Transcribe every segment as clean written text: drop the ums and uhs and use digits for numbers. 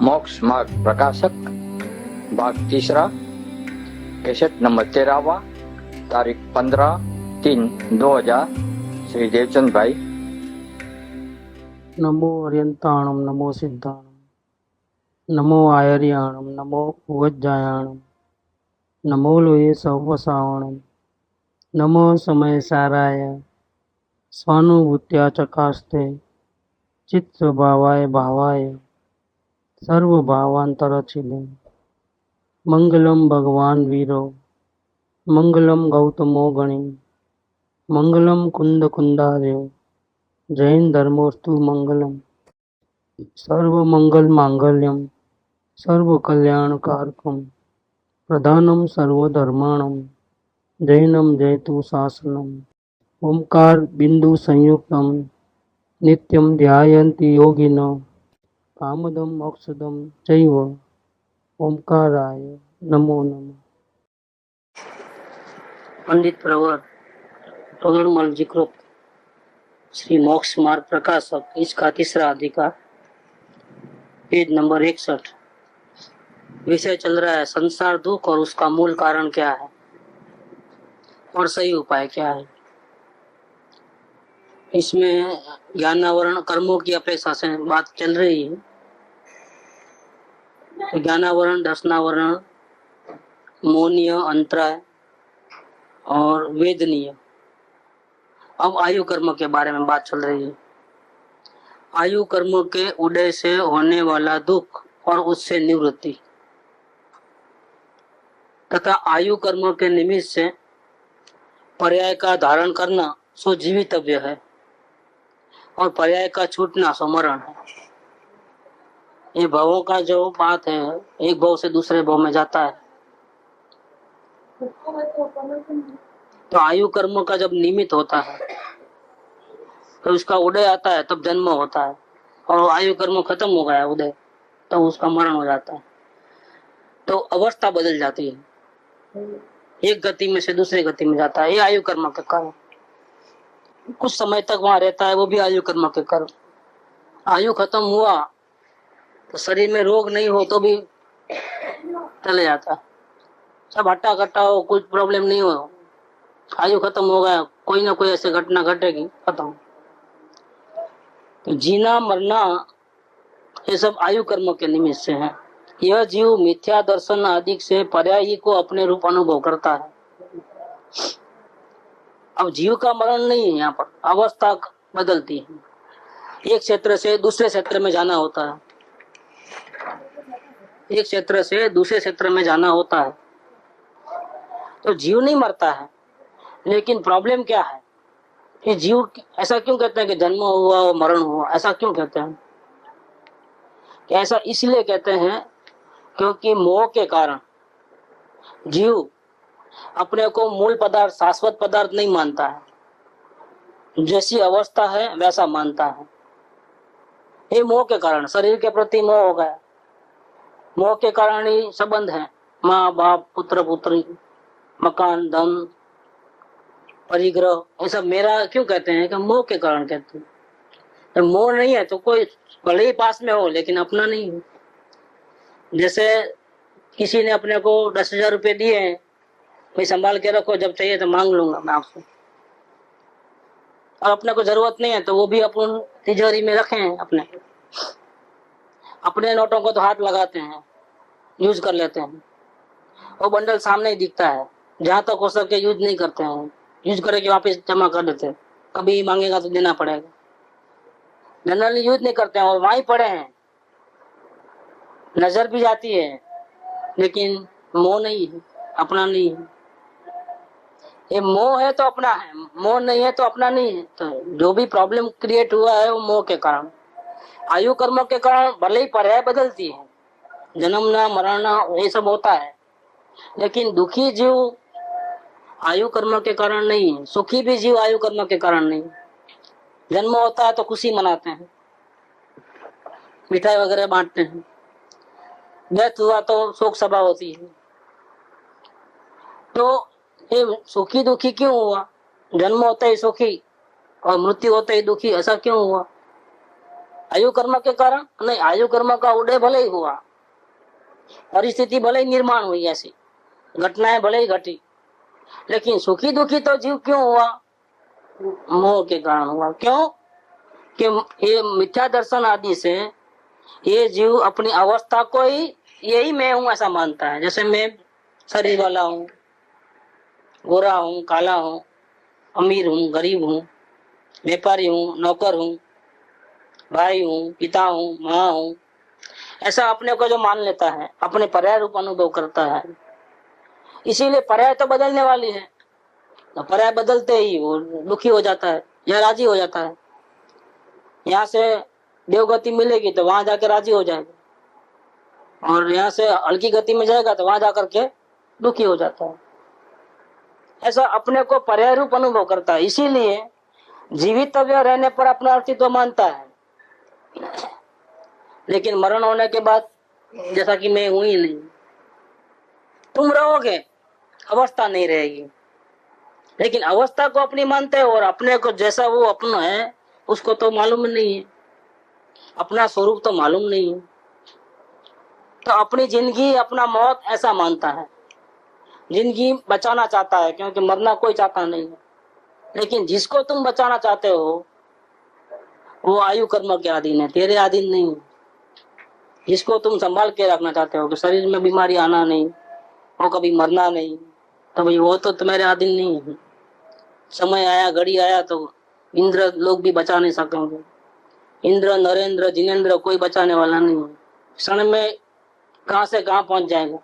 मोक्ष मार्ग प्रकाशक भाग तीसरा कैसेट नंबर 13वां तारीख 15/3/2000 श्री देवचंद भाई। नमो अर्यंताणम नमो सिद्धाणम नमो आयर्याणम नमो उवज्जायाणम नमो लोये सवसावणम नमो समय साराय स्वानुभूत्या चकास्ते चित्त भावाय भावाय सर्वभावांतरचिले मंगलम भगवान वीरो मंगलम गौतमो गणि मंगलम कुंद कुंदार्यो जैन धर्मोस्तु मंगलम सर्व मंगल मांगल्यम सर्व कल्याण कारकम प्रधानम सर्वधर्माणम जैनम जयतु शासनम ओंकार बिंदु संयुक्तम नित्यम ध्यायन्ति योगिनो कामदम मोक्षदम चैव ओंकाराय नमो नमः। पंडित प्रवर प्रगणमल जिक्रोक्त श्री मोक्ष मार्ग प्रकाशक इसका तीसरा अधिकार पेज नंबर 61। विषय चल रहा है संसार दुख और उसका मूल कारण क्या है और सही उपाय क्या है। इसमें ज्ञानावरण कर्मों की अपेक्षा से बात चल रही है। तो ज्ञानावरण, दर्शनावरण, मौनीय, अंतराय और वेदनीय। अब आयु कर्म के बारे में बात चल रही है। आयु कर्म के उदय से होने वाला दुख और उससे निवृत्ति तथा आयु कर्म के निमित्त से पर्याय का धारण करना सो जीवितव्य है और पर्याय का छूटना सो मरण है। ये भवों का जो बात है, एक भव से दूसरे भव में जाता है। तो आयु कर्म का जब निमित्त होता है तो उसका उदय आता है, तब जन्म होता है, और आयु कर्म खत्म हो गया उदय, तो उसका मरण हो जाता है। तो अवस्था बदल जाती है, एक गति में से दूसरी गति में जाता है। ये आयु कर्म के कारण कुछ समय तक वहां रहता है, वो भी आयु कर्म के कारण। आयु खत्म हुआ तो शरीर में रोग नहीं हो तो भी चले जाता है, सब हट्टा कट्टा हो, कुछ प्रॉब्लम नहीं हो, आयु खत्म हो गया, कोई ना कोई ऐसी घटना घटेगी, खत्म। तो जीना मरना ये सब आयु कर्म के निमित्त से है। यह जीव मिथ्या दर्शन आदि से पर्यायी को अपने रूप अनुभव करता है। अब जीव का मरण नहीं है, यहाँ पर अवस्था बदलती है, एक क्षेत्र से दूसरे क्षेत्र में जाना होता है, एक क्षेत्र से दूसरे क्षेत्र में जाना होता है। तो जीव नहीं मरता है, लेकिन प्रॉब्लम क्या है कि जीव ऐसा क्यों कहते हैं कि जन्म हुआ और मरण हुआ, ऐसा क्यों कहते हैं? कि ऐसा इसलिए कहते हैं क्योंकि मोह के कारण जीव अपने को मूल पदार्थ, शाश्वत पदार्थ नहीं मानता है, जैसी अवस्था है वैसा मानता है। ये मोह के कारण, शरीर के प्रति मोह हो गया, मोह के कारण ही संबंध है, माँ बाप, पुत्र पुत्री, मकान, धन, परिग्रह, ये सब मेरा क्यों कहते हैं? कि मोह के कारण कहते हैं। तो मोह नहीं है तो कोई भले ही पास में हो लेकिन अपना नहीं है। जैसे किसी ने अपने को 10,000 रुपए दिए हैं, भाई संभाल के रखो, जब चाहिए तो मांग लूंगा मैं आपसे, और अपने को जरूरत नहीं है तो वो भी अपन तिजोरी में रखे हैं। अपने नोटों को तो हाथ लगाते हैं, यूज कर लेते हैं, वो बंडल सामने ही दिखता है, जहां तक हो सके यूज नहीं करते हैं, यूज करके वापस जमा कर देते हैं, कभी मांगेगा तो देना पड़ेगा, जनरली यूज नहीं करते हैं, और वहीं पड़े हैं, नजर भी जाती है लेकिन मोह नहीं है, अपना नहीं है। ये मोह है तो अपना है, मोह नहीं है तो अपना नहीं है। तो जो भी प्रॉब्लम क्रिएट हुआ है वो मोह के कारण, आयु कर्म के कारण भले ही पर्याय बदलती है, जन्मना मरना ये सब होता है, लेकिन दुखी जीव आयु कर्म के कारण नहीं है, सुखी भी जीव आयु कर्म के कारण नहीं। जन्म होता है तो खुशी मनाते हैं, मिठाई वगैरह बांटते हैं, डेथ हुआ तो शोक सभा होती है। तो ये सुखी दुखी क्यों हुआ? जन्म होता ही सुखी और मृत्यु होता ही दुखी, ऐसा क्यों हुआ? आयु कर्म के कारण नहीं, आयु कर्म का उदय भले ही हुआ, परिस्थिति भले ही निर्माण हुई, ऐसी घटनाएं भले ही घटी, लेकिन सुखी दुखी तो जीव क्यों हुआ? मोह के कारण हुआ। क्यों? कि ये मिथ्या दर्शन आदि से ये जीव अपनी अवस्था को ही यही मैं हूं ऐसा मानता है। जैसे मैं शरीर वाला हूँ, गोरा हूँ, काला हूँ, अमीर हूँ, गरीब हूँ, व्यापारी हूँ, नौकर हूँ, भाई हूँ, पिता हूँ, माँ हूँ, ऐसा अपने को जो मान लेता है, अपने पर्याय रूप अनुभव करता है। इसीलिए पर्याय तो बदलने वाली है, तो पर्याय बदलते ही वो दुखी हो जाता है या राजी हो जाता है। यहाँ से देवगति मिलेगी तो वहां जाकर राजी हो जाएगा, और यहाँ से हल्की गति में जाएगा तो वहां जाकर के दुखी हो जाता है। ऐसा अपने को पर्याय रूप अनुभव करता है। इसीलिए जीवित रहने पर अपना अस्तित्व मानता है, लेकिन मरण होने के बाद जैसा कि मैं हूं ही नहीं, तुम रहोगे, अवस्था नहीं रहेगी। लेकिन अवस्था को अपनी मानते हो और अपने को जैसा वो अपना है उसको तो मालूम नहीं है, अपना स्वरूप तो मालूम नहीं है। तो अपनी जिंदगी अपना मौत ऐसा मानता है, जिंदगी बचाना चाहता है, क्योंकि मरना कोई चाहता नहीं है। लेकिन जिसको तुम बचाना चाहते हो वो आयु कर्म के अधीन है, तेरे अधीन नहीं है। जिसको तुम संभाल के रखना चाहते हो कि शरीर में बीमारी आना नहीं, वो कभी मरना नहीं, तो भाई वो तो तुम्हारे अधीन नहीं है। समय आया, घड़ी आया तो इंद्र लोग भी बचा नहीं सकेंगे। इंद्र, नरेंद्र, जिनेंद्र कोई बचाने वाला नहीं है। क्षण में कहां से कहां पहुंच जाएगा।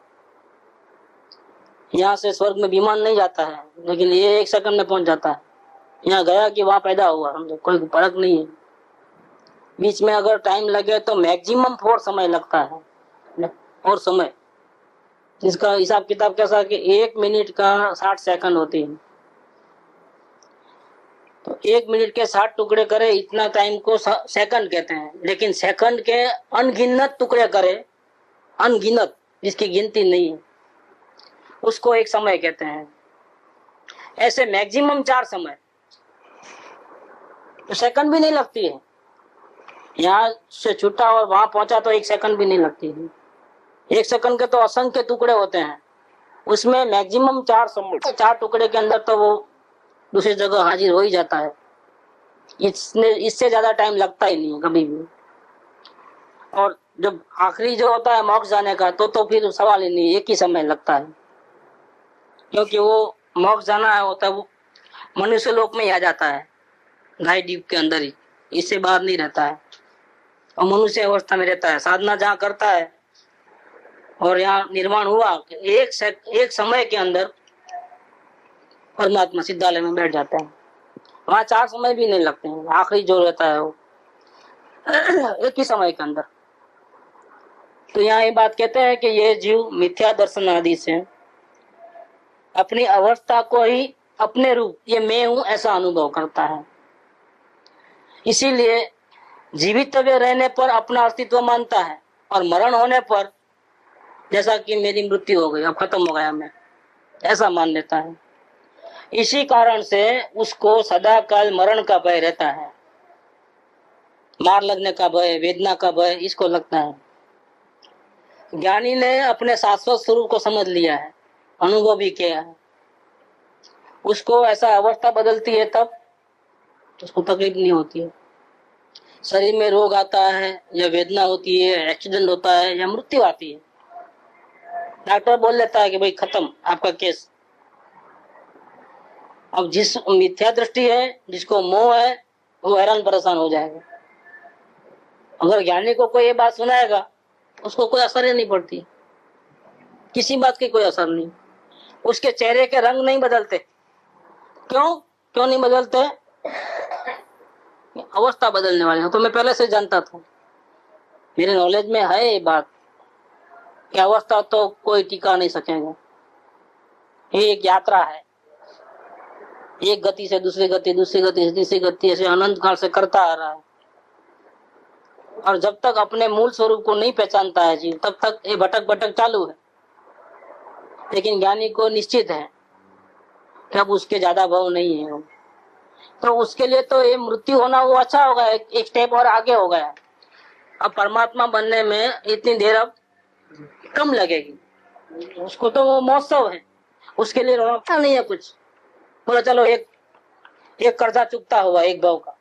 यहाँ से स्वर्ग में विमान नहीं जाता है, लेकिन ये 1 सेकंड में पहुंच जाता है। यहाँ गया कि वहां पैदा हुआ, समझो कोई फर्क नहीं है। बीच में अगर टाइम लगे तो मैक्सिमम 4 समय लगता है, और समय जिसका हिसाब किताब कैसा कि 1 मिनट का 60 सेकंड होती है, तो 1 मिनट के 60 टुकड़े करे, इतना टाइम को सेकंड कहते हैं। लेकिन सेकंड के अनगिनत टुकड़े करे, अनगिनत जिसकी गिनती नहीं है, उसको 1 समय कहते हैं। ऐसे मैक्सिमम 4 समय, तो सेकंड भी नहीं लगती है। यहाँ से छूटा और वहां पहुंचा तो 1 सेकंड भी नहीं लगती है। 1 सेकंड के तो असंख्य टुकड़े होते हैं, उसमें मैक्सिमम 4 समय, 4 टुकड़े के अंदर तो वो दूसरी जगह हाजिर हो ही जाता है। इससे ज्यादा टाइम लगता ही नहीं है कभी भी। और जब आखिरी जो होता है मोक्ष जाने का, तो फिर सवाल ही नहीं, 1 ही समय लगता है, क्योंकि वो मोक्ष जाना है होता है वो मनुष्य लोक में ही आ जाता है, गाय डीप के अंदर ही, इससे बाहर नहीं रहता है, और मनुष्य अवस्था में रहता है। साधना जहाँ करता है और यहाँ निर्माण हुआ, एक समय के अंदर परमात्मा सिद्धालय में बैठ जाता है। वहां 4 समय भी नहीं लगते हैं, आखिरी जो रहता है वो 1 ही समय के अंदर। तो यहाँ ये बात कहते हैं कि ये जीव मिथ्या दर्शन आदि से अपनी अवस्था को ही अपने रूप, ये मैं हूं ऐसा अनुभव करता है। इसीलिए जीवित रहने पर अपना अस्तित्व मानता है, और मरण होने पर जैसा कि मेरी मृत्यु हो गई, अब खत्म हो गया मैं, ऐसा मान लेता है। इसी कारण से उसको सदा काल मरण का भय रहता है, मार लगने का भय, वेदना का भय इसको लगता है। ज्ञानी ने अपने शाश्वत स्वरूप को समझ लिया है, अनुभव भी किया है, उसको ऐसा अवस्था बदलती है तब उसको तकलीफ नहीं होती है। शरीर में रोग आता है या वेदना होती है, एक्सीडेंट होता है या मृत्यु आती है, डॉक्टर बोल लेता है कि भाई खत्म आपका केस। अब जिस मिथ्या दृष्टि है, जिसको मोह है, वो हैरान परेशान हो जाएगा। अगर ज्ञानी को कोई ये बात सुनाएगा उसको कोई असर ही नहीं पड़ती, किसी बात की कोई असर नहीं, उसके चेहरे के रंग नहीं बदलते। क्यों नहीं बदलते? अवस्था बदलने वाली है। तो मैं पहले से जानता था, मेरे नॉलेज में है ये बात कि अवस्था तो कोई टिका नहीं सकेगा। ये एक यात्रा है, एक गति से दूसरी गति, दूसरी गति से तीसरी गति, ऐसे अनंत काल से करता आ रहा है। और जब तक अपने मूल स्वरूप को नहीं पहचानता है जीव, तब तक ये भटक भटक चालू है। लेकिन ज्ञानी को निश्चित है कि अब उसके ज्यादा भाव नहीं है, तो उसके लिए तो ये मृत्यु होना वो अच्छा होगा, एक स्टेप और आगे हो गया। अब परमात्मा बनने में इतनी देर अब कम लगेगी। उसको तो वो महोत्सव है, उसके लिए रोना नहीं है कुछ। बोला चलो एक एक कर्जा चुकता हुआ एक भाव का,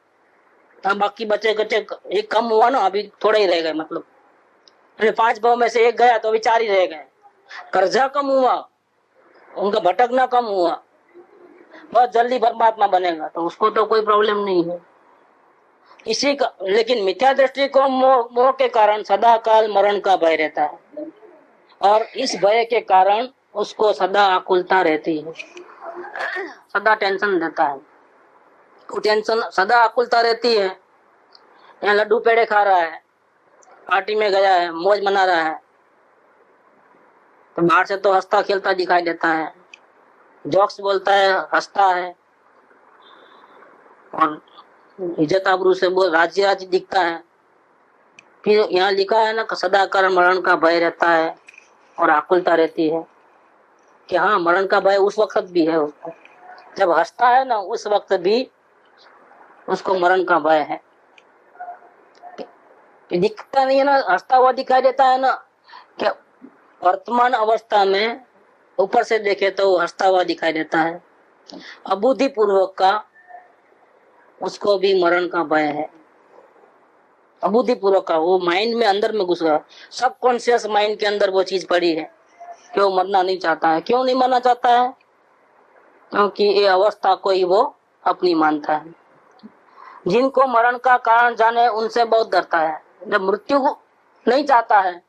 अब बाकी बचे कचे एक कम हुआ ना, अभी थोड़ा ही रह गए, मतलब 5 भाव में से एक गया तो अभी 4 ही रह गए। कर्जा कम हुआ, उनका भटकना कम हुआ, बहुत जल्दी परमात्मा बनेगा, तो उसको तो कोई प्रॉब्लम नहीं है। इसी का लेकिन मिथ्या दृष्टि को मोह के कारण सदा काल मरण का भय रहता है, और इस भय के कारण उसको सदा आकुलता रहती है, सदा टेंशन रहता है। वो टेंशन सदा आकुलता रहती है। यहाँ लड्डू पेड़े खा रहा है, पार्टी में गया है, मौज मना रहा है, तो बाहर से तो हंसता खेलता दिखाई देता है, जोक्स बोलता है, हंसता है, और इज्जत आबरू से वो राजी राजी दिखता है। फिर यहाँ लिखा है ना, सदा काल मरण का भय रहता है और आकुलता रहती है, कि हाँ मरण का भय उस वक्त भी है उसको, जब हंसता है ना उस वक्त भी उसको मरण का भय है। दिखता नहीं है ना, हंसता हुआ दिखाई देता है ना, क्या वर्तमान अवस्था में ऊपर से देखे तो हंसता हुआ दिखाई देता है, अबुद्धि पूर्वक का उसको भी मरण का भय है। अबुद्धि पूर्वक का वो माइंड में अंदर में घुस गया, सबकॉन्शियस माइंड के अंदर वो चीज पड़ी है कि वो मरना नहीं चाहता है। क्यों नहीं मरना चाहता है? क्योंकि ये अवस्था को ही वो अपनी मानता है। जिनको मरण का कारण जाने उनसे बहुत डरता है। जब मृत्यु नहीं चाहता है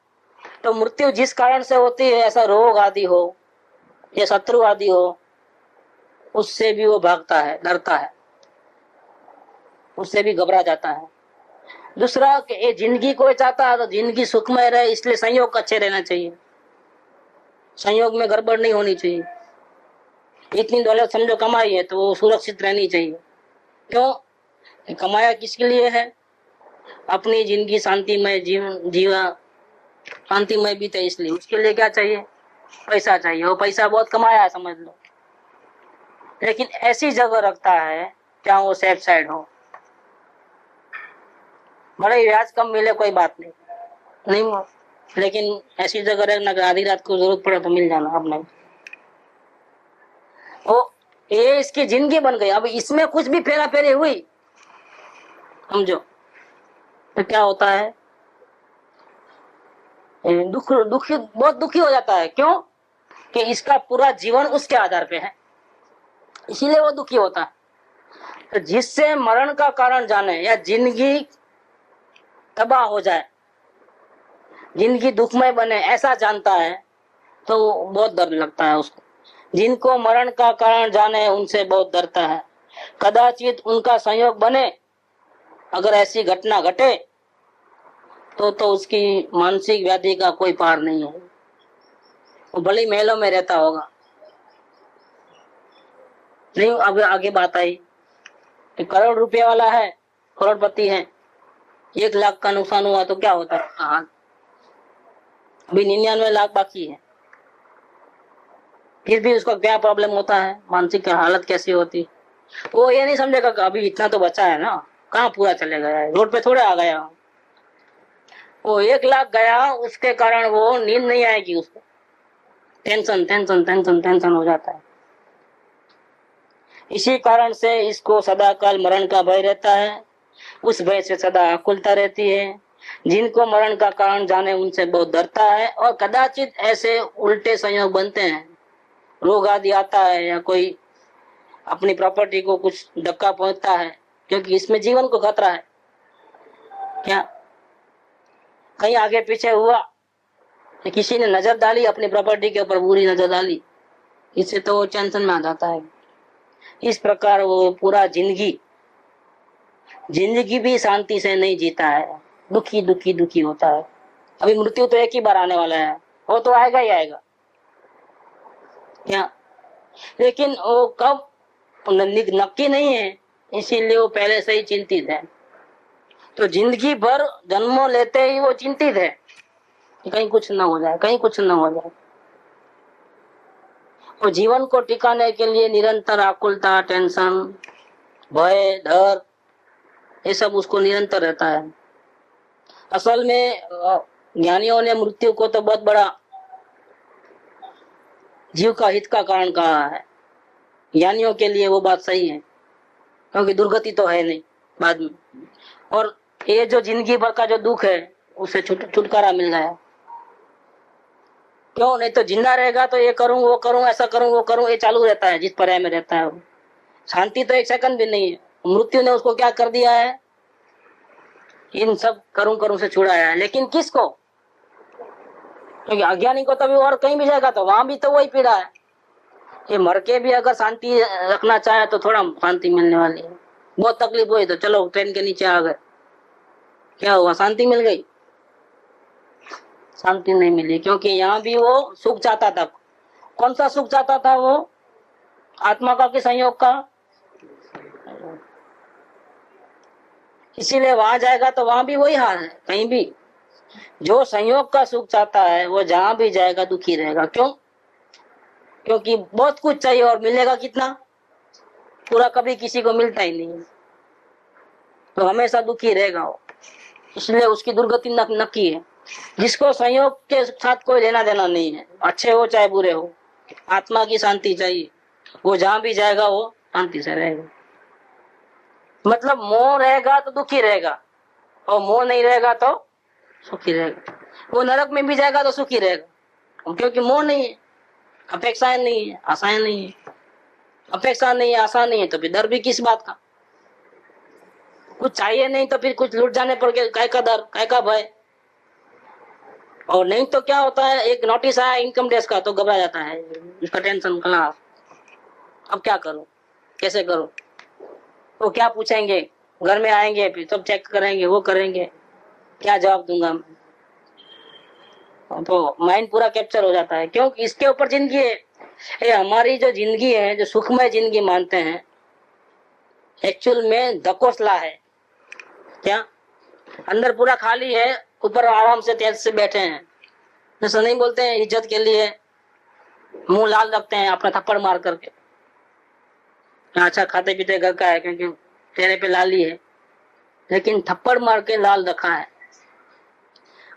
तो मृत्यु जिस कारण से होती है, ऐसा रोग आदि हो या शत्रु आदि हो, उससे भी वो भागता है, डरता है, उससे भी घबरा जाता है। दूसरा कि ये जिंदगी को चाहता है तो जिंदगी सुखमय रहे, इसलिए संयोग अच्छे रहना चाहिए, संयोग में गड़बड़ नहीं होनी चाहिए। इतनी दौलत समझो कमाई है तो वो सुरक्षित रहनी चाहिए। क्यों? कमाया किसके लिए है? अपनी जिंदगी शांतिमय जीवा शांतिमय बीते, इसलिए उसके लिए क्या चाहिए? पैसा चाहिए। वो पैसा बहुत कमाया है समझ लो, लेकिन ऐसी जगह रखता है जहाँ वो सेफ साइड हो, बड़े ब्याज कम मिले कोई बात नहीं, लेकिन ऐसी जगह रखना कि आधी रात को जरूरत पड़े तो मिल जाना। अब नहीं, वो ये इसकी जिंदगी बन गई। अब इसमें कुछ भी फेरा फेरी हुई समझो तो क्या होता है? बहुत दुखी हो जाता है। क्यों? कि इसका पूरा जीवन उसके आधार पे है, इसीलिए वो दुखी होता है। तो जिससे मरण का कारण जाने या जिंदगी तबाह हो जाए, जिंदगी दुखमय बने, ऐसा जानता है तो बहुत डर लगता है उसको। जिनको मरण का कारण जाने उनसे बहुत डरता है। कदाचित उनका संयोग बने, अगर ऐसी घटना घटे तो उसकी मानसिक व्याधि का कोई पार नहीं है। वो भले ही महलों में रहता होगा। नहीं, अब आगे बात आई कि करोड़ रुपए वाला है, करोड़पति है, 1 लाख का नुकसान हुआ तो क्या होता है? हाँ, अभी 99 लाख बाकी है, फिर भी उसको क्या प्रॉब्लम होता है? मानसिक हालत कैसी होती? वो ये नहीं समझेगा कि अभी इतना तो बचा है ना, कहाँ पूरा चले गया है, रोड पे थोड़े आ गया। वो 1 लाख गया, उसके कारण वो नींद नहीं आएगी उसको, टेंशन टेंशन टेंशन टेंशन हो जाता है। इसी कारण से इसको सदा काल मरण का भय रहता है, उस भय से सदा आकुलता रहती है। जिनको मरण का कारण जाने उनसे बहुत डरता है, और कदाचित ऐसे उल्टे संयोग बनते हैं, रोग आदि आता है या कोई अपनी प्रॉपर्टी को कुछ धक्का पहुंचता है, क्योंकि इसमें जीवन को खतरा है। क्या कहीं आगे पीछे हुआ, किसी ने नजर डाली अपनी प्रॉपर्टी के ऊपर, बुरी नजर डाली, इससे तो टेंशन में आ जाता है। इस प्रकार वो पूरा जिंदगी भी शांति से नहीं जीता है, दुखी दुखी दुखी होता है। अभी मृत्यु तो एक ही बार आने वाला है, वो तो आएगा ही आएगा। क्या? लेकिन वो कब नक्की नहीं है, इसीलिए वो पहले से ही चिंतित है। तो जिंदगी भर जन्मों लेते ही वो चिंतित है कि कहीं कुछ न हो जाए, कहीं कुछ न हो जाए। और जीवन को टिकाने के लिए निरंतर आकुलता, टेंशन, भय, डर, ये सब उसको निरंतर रहता है। असल में ज्ञानियों ने मृत्यु को तो बहुत बड़ा जीव का हित का कारण कहा है। ज्ञानियों के लिए वो बात सही है, क्योंकि दुर्गति तो है नहीं बाद में, और ये जो जिंदगी भर का जो दुख है उसे छुटकारा मिल गया। क्यों? नहीं तो जिंदा रहेगा तो ये करूं वो करूं, ऐसा करूं वो करूं, ये चालू रहता है, जिस पर्याय में रहता है वो। शांति तो एक सेकंड भी नहीं है। मृत्यु ने उसको क्या कर दिया है? इन सब करूं से छुड़ाया है। लेकिन किसको? क्योंकि अज्ञानी को तभी और कहीं भी जाएगा तो वहां भी तो वही पीड़ा है। ये मर के भी अगर शांति रखना चाहे तो थोड़ा शांति मिलने वाली है। बहुत तकलीफ हुई तो चलो ट्रेन के नीचे आ गए, क्या हुआ? शांति मिल गई? शांति नहीं मिली, क्योंकि यहाँ भी वो सुख चाहता था। कौन सा सुख चाहता था वो? आत्मा का कि संयोग का? इसीलिए वहां जाएगा तो वहां भी वही हाल है। कहीं भी जो संयोग का सुख चाहता है वो जहां भी जाएगा दुखी रहेगा। क्यों? क्योंकि बहुत कुछ चाहिए और मिलेगा कितना? पूरा कभी किसी को मिलता ही नहीं, तो हमेशा दुखी रहेगा वो। इसलिए उसकी दुर्गति नक्की है। जिसको संयोग के साथ कोई लेना देना नहीं है, अच्छे हो चाहे बुरे हो, आत्मा की शांति चाहिए, वो जहां भी जाएगा वो शांति से रहेगा। मतलब मोह रहेगा तो दुखी रहेगा, और मोह नहीं रहेगा तो सुखी रहेगा। वो नरक में भी जाएगा तो सुखी रहेगा, क्योंकि मोह नहीं है, अपेक्षाएं नहीं है, आशाएं नहीं है। अपेक्षा नहीं है, आशा नहीं है तो फिर डर भी किस बात का? कुछ चाहिए नहीं तो फिर कुछ लूट जाने पर काय का डर, काय का भय? और नहीं तो क्या होता है, एक नोटिस आया इनकम टैक्स का तो घबरा जाता है, उसका टेंशन खलास। अब क्या करूं, कैसे करूं? वो क्या पूछेंगे, घर में आएंगे फिर सब चेक करेंगे, वो करेंगे, क्या जवाब दूंगा मैं? तो माइंड पूरा कैप्चर हो जाता है। क्योंकि इसके ऊपर जिंदगी है। ये हमारी जो जिंदगी है, जो सुखमय जिंदगी मानते हैं, एक्चुअल में धकोसला है। क्या? अंदर पूरा खाली है, ऊपर आराम से तेज से बैठे हैं। जैसा नहीं बोलते हैं, इज्जत के लिए मुंह लाल रखते हैं अपना थप्पड़ मार करके। अच्छा खाते पीते घर का है क्योंकि चेहरे पे लाली है, लेकिन थप्पड़ मार के लाल रखा है।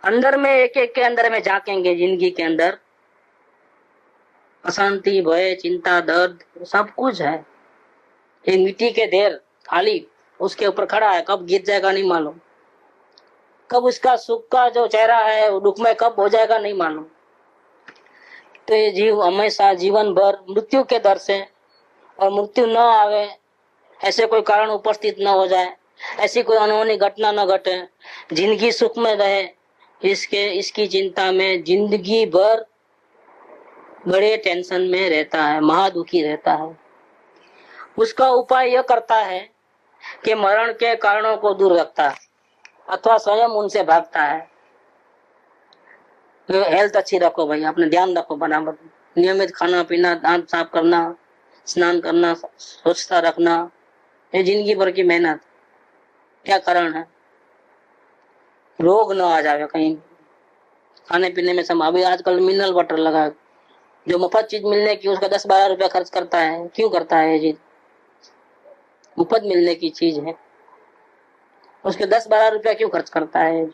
अंदर में एक एक के अंदर में झांकेंगे, जिंदगी के अंदर अशांति, भय, चिंता, दर्द सब कुछ है। ये मिट्टी के ढेर खाली उसके ऊपर खड़ा है, कब गिर जाएगा नहीं मालूम, कब उसका सुख का जो चेहरा है वो दुख में कब हो जाएगा नहीं मालूम। तो ये जीव हमेशा जीवन भर मृत्यु के डर से, और मृत्यु न आवे ऐसे कोई कारण उपस्थित न हो जाए, ऐसी कोई अनहोनी घटना न घटे, जिंदगी सुख में रहे, इसकी चिंता में जिंदगी भर बड़े टेंशन में रहता है, महादुखी रहता है। उसका उपाय यह करता है कि मरण के कारणों को दूर रखता है अथवा स्वयं उनसे भागता है। तो हेल्थ अच्छी रखो भाई, अपने ध्यान रखो बराबर, नियमित खाना पीना, दांत साफ करना, स्नान करना, स्वच्छता रखना, ये जिंदगी भर की मेहनत। क्या कारण है? रोग न आ जाए कहीं। खाने पीने में सब अभी आजकल मिनरल वाटर लगा, जो मुफ्त चीज मिलने की उसका 10-12 रुपया खर्च करता है। क्यों करता है? ये चीज मुफ्त मिलने की चीज है, उसके 10-12 रुपया क्यों खर्च करता है?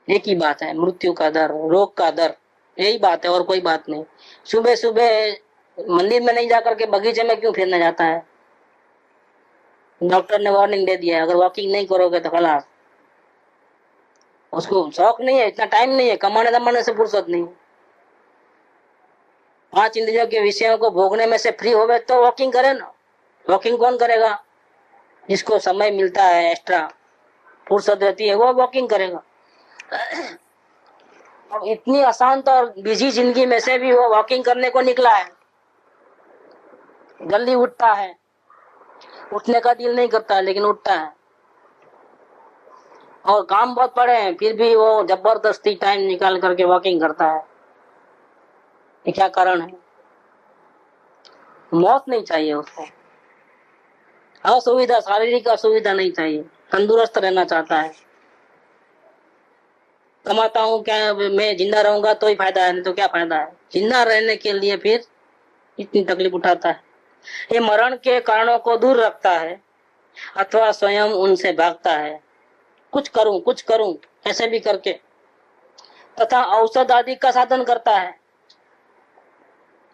एक ही बात है, मृत्यु का डर, रोग का डर, यही बात है और कोई बात नहीं। सुबह सुबह मंदिर में नहीं जाकर के बगीचे में क्यों फिरने जाता है? डॉक्टर ने वार्निंग दे दिया है, अगर वॉकिंग नहीं करोगे तो खलास। उसको शौक नहीं है, इतना टाइम नहीं है, कमाने दमाने से फुर्सत नहीं। 5 इंद्रियों के विषयों को भोगने में से फ्री होवे तो वॉकिंग करे ना। वॉकिंग कौन करेगा? जिसको समय मिलता है, एक्स्ट्रा फुर्सत रहती है, वो वॉकिंग करेगा। अब इतनी अशांत और बिजी जिंदगी में से भी वो वॉकिंग करने को निकला है। जल्दी उठता है, उठने का दिल नहीं करता है लेकिन उठता है, और काम बहुत पड़े हैं फिर भी वो जबरदस्ती टाइम निकाल करके वॉकिंग करता है। ये क्या कारण है? मौत नहीं चाहिए उसको, असुविधा, शारीरिक असुविधा नहीं चाहिए, तंदुरुस्त रहना चाहता है। कमाता हूँ क्या, मैं जिंदा रहूंगा तो ही फायदा है, नहीं तो क्या फायदा है? जिंदा रहने के लिए फिर इतनी तकलीफ उठाता है। ये मरण के कारणों को दूर रखता है अथवा स्वयं उनसे भागता है। कुछ करूं ऐसे भी करके, तथा औषध आदि का साधन करता है।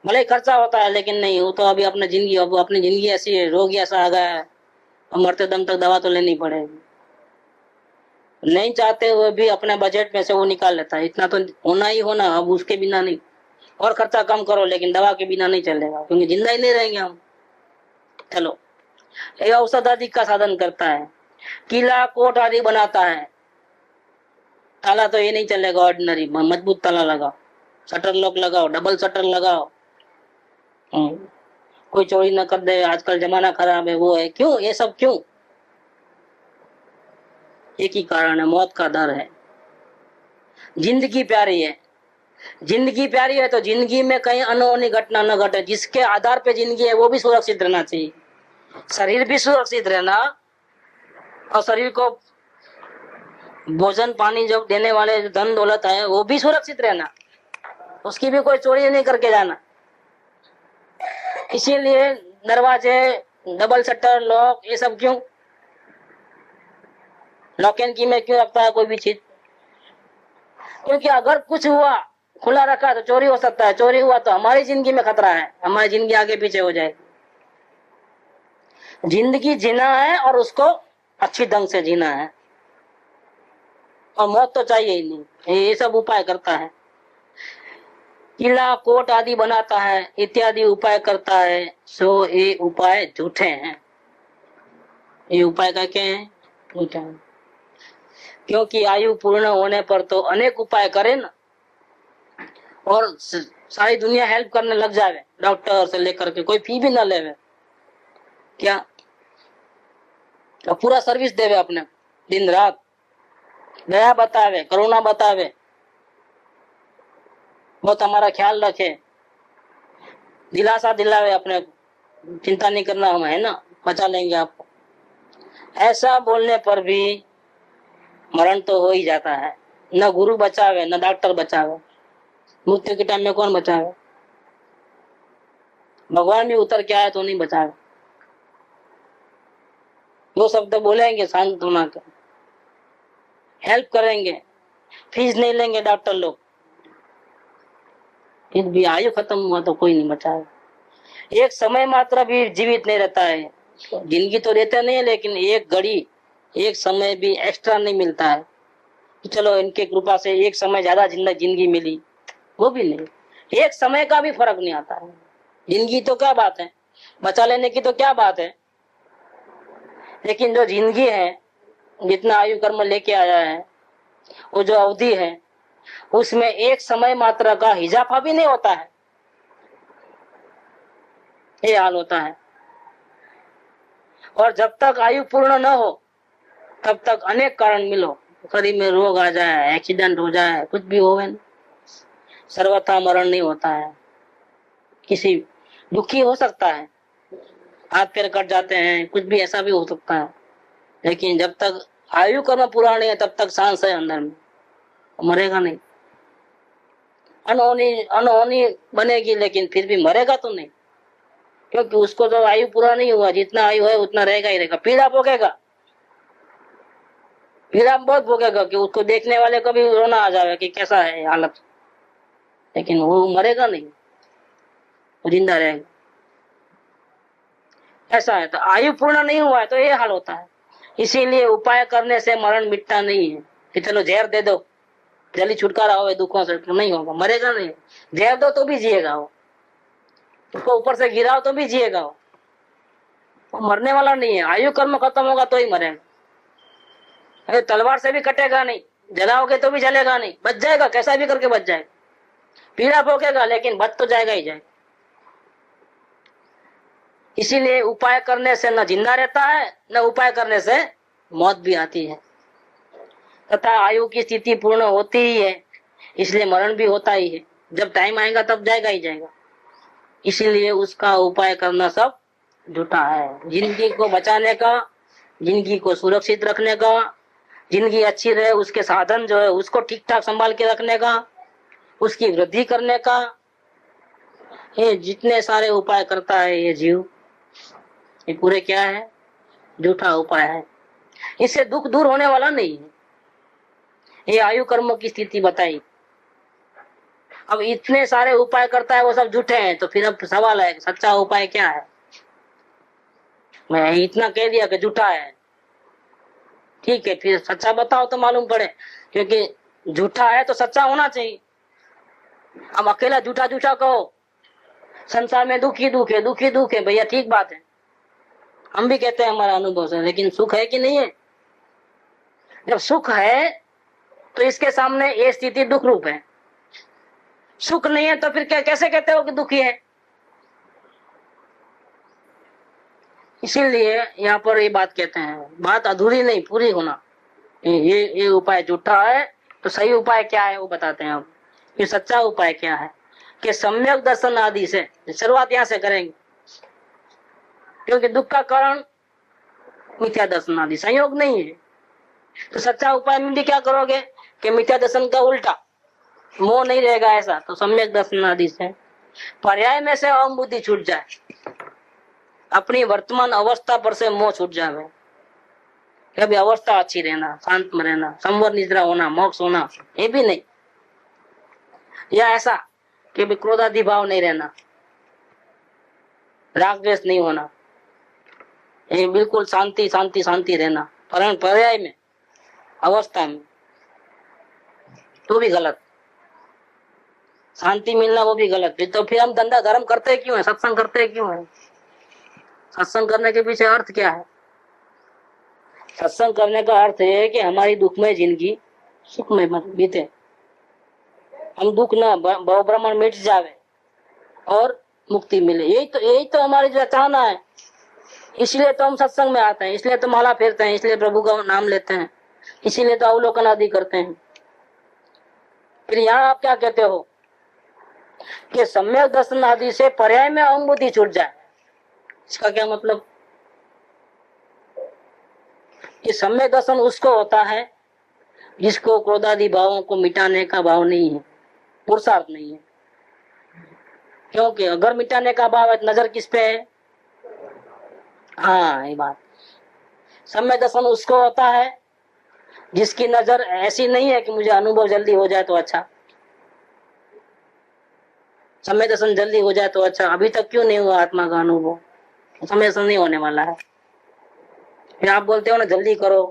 भले ही खर्चा होता है, लेकिन नहीं, वो तो अभी अपनी जिंदगी ऐसी है, रोग ऐसा आ गया है, अब मरते दम तक दवा तो लेनी पड़ेगी। नहीं चाहते हुए भी अपने बजट में से वो निकाल लेता है, इतना तो होना ही होना, अब उसके बिना नहीं। और खर्चा कम करो, लेकिन दवा के बिना नहीं चलेगा, क्योंकि जिंदा ही नहीं रहेंगे हम। चलो, ये औषध आदि का साधन करता है, किला कोट आदि बनाता है। ताला तो ये नहीं चलेगा ऑर्डिनरी, मजबूत ताला लगाओ, शटर लॉक लगाओ, डबल शटर लगाओ, कोई चोरी न कर दे, आजकल जमाना खराब है, वो है। क्यों ये सब क्यों? एक ही कारण है, मौत का डर है। जिंदगी प्यारी है, जिंदगी प्यारी है तो जिंदगी में कहीं अनहोनी घटना न घटे, जिसके आधार पे जिंदगी है वो भी सुरक्षित रहना चाहिए। शरीर भी सुरक्षित रहना, और शरीर को भोजन पानी जो देने वाले धन दौलत है वो भी सुरक्षित रहना, उसकी भी कोई चोरी नहीं करके जाना। इसीलिए दरवाजे, डबल शटर लॉक, ये सब क्यों? लॉक एंड की में क्यों रखता है कोई भी चीज? क्योंकि अगर कुछ हुआ, खुला रखा तो चोरी हो सकता है, चोरी हुआ तो हमारी जिंदगी में खतरा है, हमारी जिंदगी आगे पीछे हो जाएगी। जिंदगी जीना है और उसको अच्छी ढंग से जीना है, और मौत तो चाहिए ही नहीं। ये सब उपाय करता है, किला कोट आदि बनाता है, इत्यादि उपाय करता है, सो ये उपाय झूठे हैं। ये उपाय का क्या है? झूठे हैं। क्योंकि आयु पूर्ण होने पर तो अनेक उपाय करे ना, और सारी दुनिया हेल्प करने लग जावे, डॉक्टर से लेकर के, कोई फी भी ना लेवे, क्या तो पूरा सर्विस देवे अपने, दिन रात दया बतावे, करुणा बतावे, बहुत हमारा ख्याल रखे, दिलासा दिलावे अपने, चिंता नहीं करना, हम है ना, बचा लेंगे आपको। ऐसा बोलने पर भी मरण तो हो ही जाता है। न गुरु बचावे, न डॉक्टर बचावे, मृत्यु के टाइम में कौन बचावे? भगवान भी उतर के आए तो नहीं बचावे। दो शब्द बोलेंगे सांत्वना के, हेल्प करेंगे, फीस नहीं लेंगे डॉक्टर लोग, फिर भी आयु खत्म हुआ तो कोई नहीं बचाए। एक समय मात्र भी जीवित नहीं रहता है, जिंदगी तो रहते नहीं है, लेकिन एक घड़ी, एक समय भी एक्स्ट्रा नहीं मिलता है। चलो इनके कृपा से एक समय ज्यादा जिंदगी मिली, वो भी नहीं, एक समय का भी फर्क नहीं आता है। जिंदगी तो क्या बात है, बचा लेने की तो क्या बात है, लेकिन जो जिंदगी है, जितना आयु कर्म लेके आया है, वो जो अवधि है, उसमें एक समय मात्रा का इजाफा भी नहीं होता है, ये हाल होता है। और जब तक आयु पूर्ण न हो तब तक अनेक कारण मिलो, शरीर में रोग आ जाए, एक्सीडेंट हो जाए, कुछ भी हो, सर्वथा मरण नहीं होता है। किसी दुखी हो सकता है, हाथ पैर कट जाते हैं, कुछ भी ऐसा भी हो सकता है, लेकिन जब तक आयु कर्म पूरा नहीं है तब तक सांस है अंदर में, मरेगा नहीं। अनहोनी बनेगी, लेकिन फिर भी मरेगा तो नहीं, क्योंकि उसको तो आयु पूरा नहीं हुआ, जितना आयु है उतना रहेगा ही रहेगा। पीड़ा भोगेगा, पीड़ा बहुत भोगेगा, कि उसको देखने वाले को भी रोना आ जाएगा कि कैसा है हालत, लेकिन वो मरेगा नहीं, वो जिंदा रहेगा। ऐसा है, तो आयु पूर्ण नहीं हुआ है तो ये हाल होता है। इसीलिए उपाय करने से मरण मिटता नहीं है कि चलो जहर दे दो, जल्दी छुटकारा हो दुखों से, नहीं होगा, मरेगा नहीं। जहर दो तो भी जिएगा वो, उसको ऊपर से गिराओ तो भी जिएगा वो मरने वाला नहीं है। आयु कर्म खत्म होगा तो ही मरेगा, अरे तलवार से भी कटेगा नहीं, जलाओगे तो भी जलेगा नहीं, बच जाएगा, कैसा भी करके बच जाएगा। पीड़ा भोगेगा लेकिन बच तो जाएगा ही जाएगा। इसीलिए उपाय करने से न जिंदा रहता है, न उपाय करने से मौत भी आती है, तथा आयु की स्थिति पूर्ण होती ही है, इसलिए मरण भी होता ही है। जब टाइम आएगा तब जाएगा ही जाएगा, इसीलिए उसका उपाय करना सब झूठा है। जिंदगी को बचाने का, जिंदगी को सुरक्षित रखने का, जिंदगी अच्छी रहे उसके साधन जो है उसको ठीक ठाक संभाल के रखने का, उसकी वृद्धि करने का, ये जितने सारे उपाय करता है ये जीव, ये पूरे क्या है? झूठा उपाय है। इससे दुख दूर होने वाला नहीं है। ये आयु कर्म की स्थिति बताई। अब इतने सारे उपाय करता है वो सब झूठे हैं, तो फिर अब सवाल है सच्चा उपाय क्या है। मैं इतना कह दिया कि झूठा है, ठीक है, फिर सच्चा बताओ तो मालूम पड़े, क्योंकि झूठा है तो सच्चा होना चाहिए। अब अकेला झूठा झूठा कहो संसार में दुख ही दुख है, दुख ही दुख है, भैया ठीक बात है, हम भी कहते हैं हमारा अनुभव से, लेकिन सुख है कि नहीं है? जब सुख है तो इसके सामने ये स्थिति दुख रूप है, सुख नहीं है तो फिर क्या कैसे कहते हो कि दुखी है? इसीलिए यहाँ पर ये बात कहते हैं, बात अधूरी नहीं पूरी होना। ये उपाय झूठा है तो सही उपाय क्या है वो बताते हैं। अब ये सच्चा उपाय क्या है कि सम्यक दर्शन आदि से शुरुआत यहाँ से करेंगे, क्योंकि दुख का कारण मिथ्या दर्शन आदि संयोग नहीं है। तो सच्चा उपाय में भी क्या करोगे कि मिथ्या दर्शन का उल्टा, मोह नहीं रहेगा ऐसा, तो सम्यक दर्शन आदि से पर्याय में से अहम बुद्धि छूट जाए, अपनी वर्तमान अवस्था पर से मोह छूट जाए, कभी अवस्था अच्छी रहना, शांत में रहना, संवर निद्रा होना, मोक्ष होना, ये भी नहीं, या ऐसा कि भी क्रोधादि भाव नहीं रहना, राग द्वेष नहीं होना, ये बिल्कुल शांति शांति शांति रहना, परंतु पर्याय में अवस्था में तो भी गलत, शांति मिलना वो भी गलत। तो फिर हम धंधा धर्म करते क्यों है, सत्संग करते क्यों है? सत्संग करने के पीछे अर्थ क्या है? सत्संग करने का अर्थ है कि हमारी दुखमय जिंदगी सुखमय बीते, हम दुख ना भव भ्रमण मिट जावे और मुक्ति मिले, यही तो हमारी जो चाहना है। इसलिए तो हम सत्संग में आते हैं, इसलिए तो माला फेरते हैं, इसलिए प्रभु का नाम लेते हैं, इसीलिए तो अवलोकन आदि करते हैं। फिर यहाँ आप क्या कहते हो कि सम्यक दर्शन आदि से पर्याय में अहम बुद्धि छूट जाए, इसका क्या मतलब? कि सम्यक दर्शन उसको होता है जिसको क्रोधादि भावों को मिटाने का भाव नहीं है, पुरुषार्थ नहीं है। क्योंकि अगर मिटाने का भाव है तो नजर किस पे है? हाँ, ये बात। सम्यक दर्शन उसको होता है जिसकी नजर ऐसी नहीं है कि मुझे अनुभव जल्दी हो जाए तो अच्छा, सम्यक दर्शन जल्दी हो जाए तो अच्छा। अभी तक क्यों नहीं हुआ आत्मा का अनुभव? सम्यक दर्शन नहीं होने वाला है। फिर आप बोलते हो ना जल्दी करो,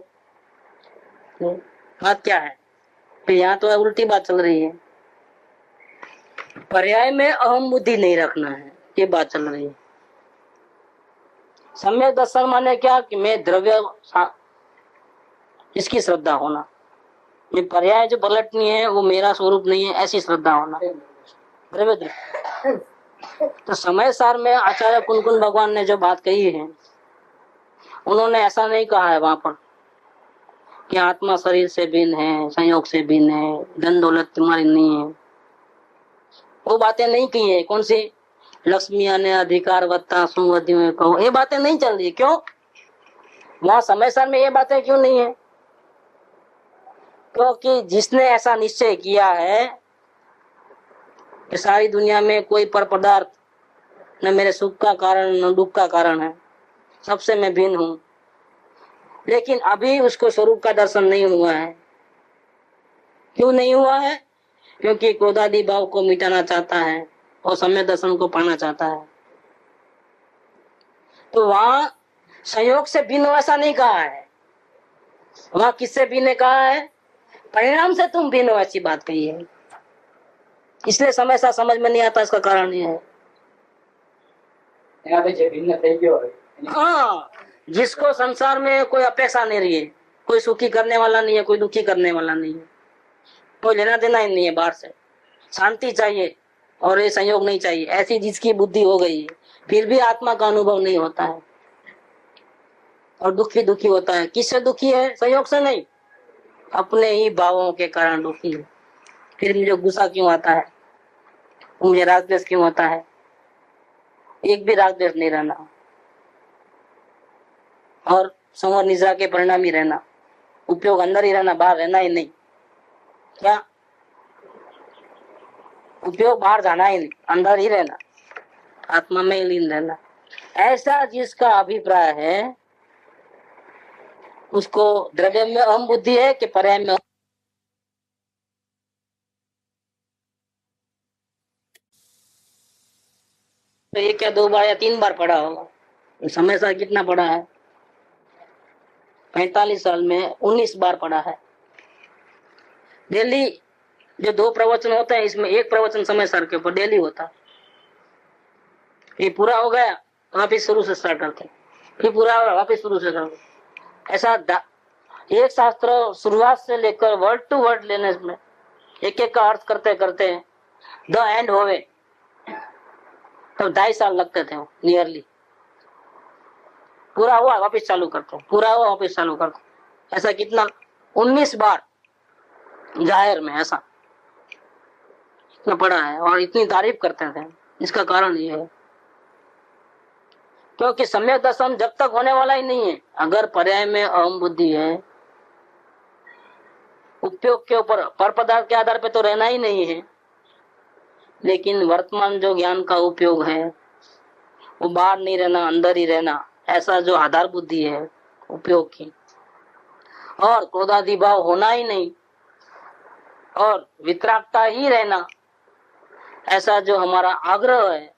बात क्या है? फिर यहाँ तो उल्टी बात चल रही है, पर्याय में अहम बुद्धि नहीं रखना है, ये बात चल रही है। सम्यक दर्शन माने क्या कि मैं द्रव्य इसकी श्रद्धा होना, मैं पर्याय जो पलटनी है वो मेरा स्वरूप नहीं है, ऐसी श्रद्धा होना, द्रव्य। तो समय सार में आचार्य कुनकुन भगवान ने जो बात कही है, उन्होंने ऐसा नहीं कहा है वहां पर कि आत्मा शरीर से भिन्न है, संयोग से भिन्न है, धन दौलत तुम्हारी नहीं है, वो बातें नहीं की है। कौन सी? लक्ष्मी ने अधिकार वत्ता सुवधि में कहो, ये बातें नहीं चल रही। क्यों? वहां समय सार में ये बातें क्यों नहीं है? क्योंकि जिसने ऐसा निश्चय किया है कि सारी दुनिया में कोई पर पदार्थ न मेरे सुख का कारण न दुख का कारण है, सबसे मैं भिन्न हूं, लेकिन अभी उसको स्वरूप का दर्शन नहीं हुआ है। क्यों नहीं हुआ है? क्योंकि क्रोधादि भाव को मिटाना चाहता है और सम्यक दर्शन को पाना चाहता है। तो वहां संयोग से भिन्न ऐसा नहीं कहा है, वहां किससे भिन्न कहा है? परिणाम से तुम भिन्न हो, ऐसी बात कही है। इसलिए समय सा समझ में नहीं आता, इसका कारण ये है। हाँ, जिसको संसार में कोई अपेक्षा नहीं रही है, कोई सुखी करने वाला नहीं है, कोई दुखी करने वाला नहीं है, कोई लेना देना ही नहीं है, बाहर से शांति चाहिए और ये संयोग नहीं चाहिए, ऐसी जिसकी बुद्धि हो गई है, फिर भी आत्मा का अनुभव नहीं होता है और दुखी दुखी होता है। किससे दुखी है? संयोग से नहीं, अपने ही भावों के कारण दुखी है। फिर मुझे गुस्सा क्यों आता है, मुझे राग द्वेष क्यों होता है? एक भी राग द्वेष नहीं रहना और संवर निद्रा के परिणाम ही रहना, उपयोग अंदर ही रहना, बाहर रहना ही नहीं। क्या उपयोग? बाहर जाना ही नहीं, अंदर ही रहना, आत्मा में ही लीन रहना। ऐसा जिसका अभिप्राय है उसको द्रव्य में अहम बुद्धि है कि पर्याय में? तो ये क्या 2 बार या 3 बार पढ़ा होगा? समय सार कितना पढ़ा है? 45 साल में 19 बार पढ़ा है। डेली जो 2 प्रवचन होते हैं, इसमें 1 प्रवचन समय सार के ऊपर डेली होता है। ये पूरा हो गया, वापिस शुरू से स्टार्ट करते हैं, फिर पूरा होगा, वापिस शुरू से करते। ऐसा एक शास्त्र शुरुआत से लेकर वर्ड टू वर्ड लेने में एक एक का अर्थ करते करते द एंड होवे तो 2.5 साल लगते थे नियरली। पूरा हुआ वापिस चालू करते, पूरा हुआ वापिस चालू करते। ऐसा कितना 19 बार जाहिर में ऐसा इतना पढ़ा है और इतनी तारीफ करते थे। इसका कारण ये है क्योंकि सम्यक दर्शन जब तक होने वाला ही नहीं है अगर पर्याय में अहम बुद्धि है। उपयोग के ऊपर पर पदार्थ के आधार पे तो रहना ही नहीं है, लेकिन वर्तमान जो ज्ञान का उपयोग है वो बाहर नहीं रहना, अंदर ही रहना, ऐसा जो आधार बुद्धि है उपयोग की, और क्रोधादि भाव होना ही नहीं और वितरागता ही रहना, ऐसा जो हमारा आग्रह है,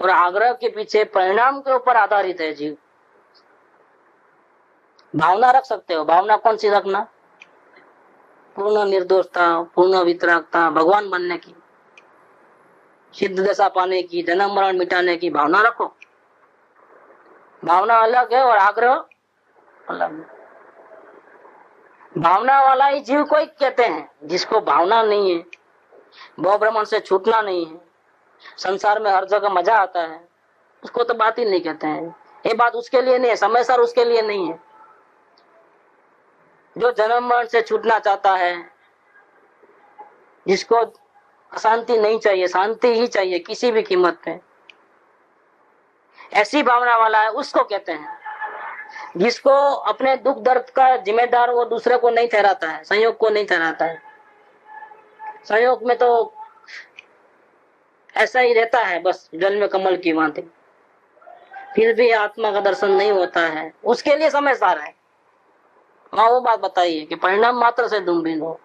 और आग्रह के पीछे परिणाम के ऊपर आधारित है जीव। भावना रख सकते हो, भावना कौन सी रखना? पूर्ण निर्दोषता, पूर्ण वितरागता, भगवान बनने की, सिद्ध दशा पाने की, जन्म मरण मिटाने की भावना रखो। भावना अलग है और आग्रह अलग है। भावना वाला ही जीव को कहते हैं जिसको भावना नहीं है, भव भ्रमण से छूटना नहीं है, संसार में हर जगह मजा आता है, उसको तो बात ही नहीं कहते हैं। ये बात उसके लिए नहीं है, समय सार उसके लिए नहीं है। जो जन्म मरण से छूटना चाहता है, जिसको अशांति नहीं चाहिए, शांति ही चाहिए किसी भी कीमत पे, ऐसी भावना वाला है उसको कहते हैं। जिसको अपने दुख दर्द का जिम्मेदार वो दूसरे को नहीं ठहराता है, संयोग को नहीं ठहराता है। संयोग में तो ऐसा ही रहता है बस जल में कमल की भांति, फिर भी आत्मा का दर्शन नहीं होता है, उसके लिए समय सार है। हाँ वो बात बताइए कि परिणाम मात्र से तुम भिन्न हो।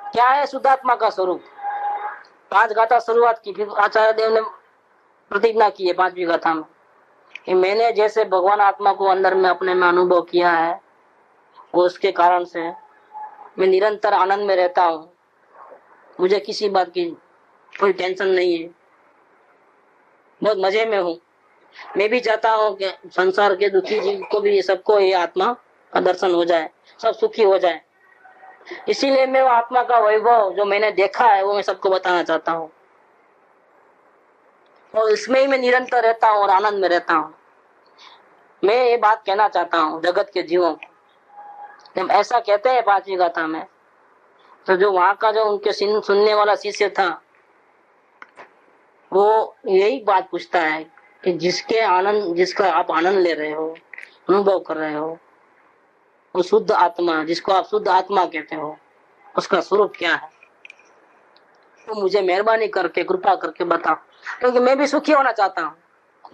क्या है शुद्धात्मा का स्वरूप? 5 गाथा शुरुआत की, फिर आचार्य देव ने प्रतिज्ञा की है 5वीं गाथा में कि मैंने जैसे भगवान आत्मा को अंदर में अपने में अनुभव किया है, वो उसके कारण से मैं निरंतर आनंद में रहता हूँ, मुझे किसी बात की कोई टेंशन नहीं है, बहुत मजे में हूँ। मैं भी चाहता हूँ कि संसार के दुखी जीव को भी, सबको ये आत्मा का दर्शन हो जाए, सब सुखी हो जाए। इसीलिए मैं वो आत्मा का वैभव जो मैंने देखा है वो मैं सबको बताना चाहता हूँ, और इसमें ही मैं निरंतर रहता हूँ और आनंद में रहता हूँ। मैं ये बात कहना चाहता हूँ जगत के जीवों को। जब ऐसा कहते हैं 5वीं गाथा में, तो जो वहां का जो उनके सुनने वाला शिष्य था वो यही बात पूछता है कि जिसका आप आनंद ले रहे हो, अनुभव कर रहे हो, वो शुद्ध आत्मा, जिसको आप शुद्ध आत्मा कहते हो, उसका स्वरूप क्या है? तो मुझे मेहरबानी करके कृपा करके बताओ, क्योंकि मैं भी सुखी होना चाहता हूँ,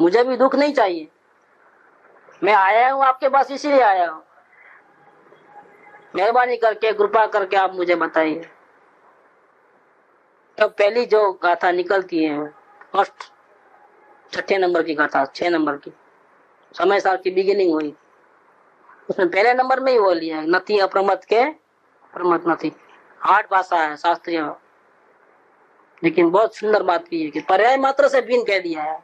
मुझे भी दुख नहीं चाहिए। मैं आया हूँ आपके पास इसीलिए आया हूँ, मेहरबानी करके कृपा करके आप मुझे बताइए। तो पहली जो गाथा निकलती है, फर्स्ट 6 नंबर की गाथा, 6 नंबर की समय साल की बिगिनिंग हुई, उसमें पहले नंबर में ही वो लिया है, नथी अप्रमत के प्रमत नथी। 8 भाषा है शास्त्रीय, लेकिन बहुत सुंदर बात की है कि पर्याय मात्र से भिन्न कह दिया है।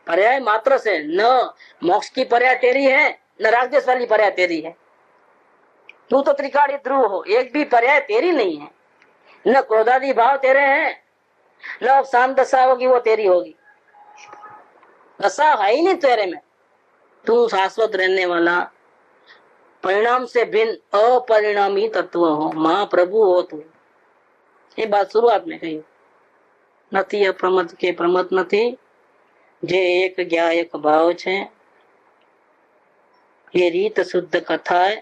पर्याय मात्र से, न मोक्ष की पर्याय तेरी है, न राजदेश वाली पर्याय तेरी है। तू तो त्रिकाली ध्रुव हो, एक भी पर्याय तेरी नहीं है। न क्रोधादि भाव तेरे हैं, न अब शांत दशा होगी वो तेरी होगी, दशा है ही नहीं तेरे में। तू शाश्वत रहने वाला, परिणाम से भिन्न अपरिणामी तत्व हो, महाप्रभु हो तू। ये बात शुरुआत में कही। नथी अप्रमत के प्रमत नथी, जे एक ज्ञायक भाव छे, ये रीत शुद्ध कथा है,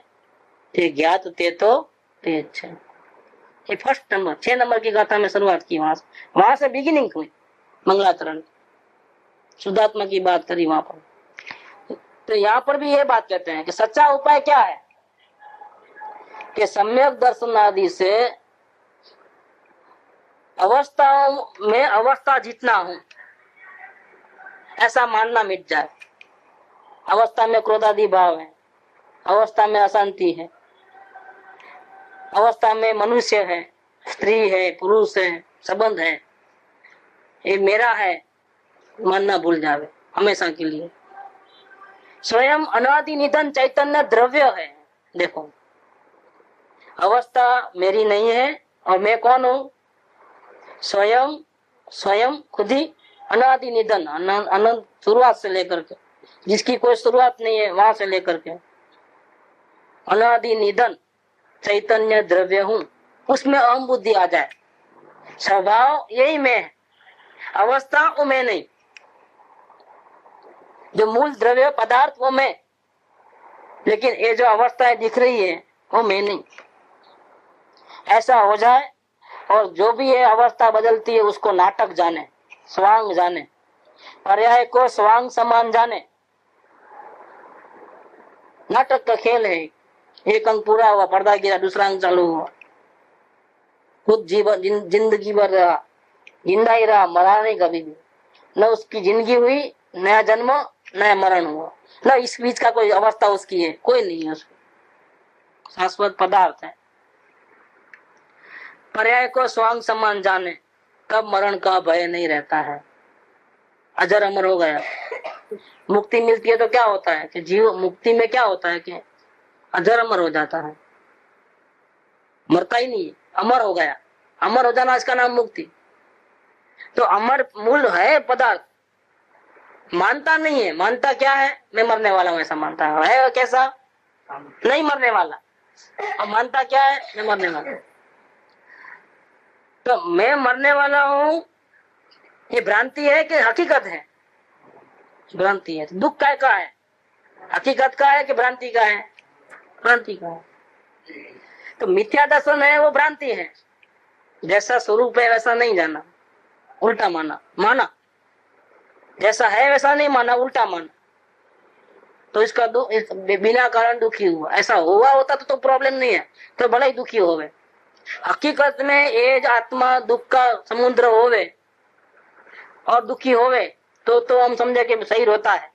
ते ज्ञात ते तो तेज छे। ये फर्स्ट नंबर 6 नंबर की गाथा में शुरुआत की, वहां से बिगिनिंग हुई। मंगलाचरण शुद्धात्मा की बात करी वहां पर। तो यहाँ पर भी ये बात कहते हैं कि सच्चा उपाय क्या है कि सम्यक दर्शन आदि से अवस्थाओं में अवस्था जितना हूं ऐसा मानना मिट जाए। अवस्था में क्रोधादि भाव है, अवस्था में अशांति है, अवस्था में मनुष्य है, स्त्री है, पुरुष है, संबंध है, ये मेरा है मानना भूल जावे हमेशा के लिए। स्वयं अनादि निधन चैतन्य द्रव्य है। देखो, अवस्था मेरी नहीं है और मैं कौन हूं? स्वयं स्वयं खुद ही अनादि निधन, अनंत शुरुआत से लेकर के, जिसकी कोई शुरुआत नहीं है वहां से लेकर के अनादि निधन चैतन्य द्रव्य हूं। उसमें अहम बुद्धि आ जाए, स्वभाव यही मैं है, अवस्था वो मैं नहीं, जो मूल द्रव्य पदार्थ वो मैं, लेकिन ये जो अवस्थाएं दिख रही है वो मैं नहीं। ऐसा हो जाए और जो भी ये अवस्था बदलती है उसको नाटक जाने, स्वांग जाने, पर्याय को स्वांग समान जाने। नाटक का खेल है, एक अंक पूरा हुआ, पर्दा गिरा, दूसरा अंक चालू हुआ, खुद जीवन जिंदगी भर रहा, जिंदा ही रहा, मरा नहीं कभी भी। न उसकी जिंदगी हुई, नया जन्म, नया मरण हुआ, न इस बीच का कोई अवस्था उसकी है, कोई नहीं है उसकी, शाश्वत पदार्थ है। पर्याय को स्वांग समान जाने, तब मरण का भय नहीं रहता है, अजर अमर हो गया। मुक्ति मिलती है तो क्या होता है कि जीव मुक्ति में क्या होता है कि अजर अमर हो जाता है, मरता ही नहीं, अमर हो गया। अमर हो जाना इसका नाम मुक्ति। तो अमर मूल है पदार्थ, मानता नहीं है। मानता क्या है? मैं मरने वाला हूं, ऐसा मानता है कैसा? नहीं मरने वाला। और मानता क्या है? मैं मरने वाला। तो मैं मरने वाला हूं ये भ्रांति है कि हकीकत है? भ्रांति है। दुख काय का है? हकीकत का है कि भ्रांति का है? भ्रांति का है। तो मिथ्या दर्शन है वो भ्रांति है, जैसा स्वरूप है वैसा नहीं जाना, उल्टा माना जैसा है वैसा नहीं माना, उल्टा माना, तो इसका बिना कारण दुखी हुआ। ऐसा हुआ होता तो प्रॉब्लम नहीं है, तो भले ही दुखी होवे। हकीकत में ये आत्मा दुख का समुद्र होवे और दुखी होवे तो हम समझे कि सही होता है।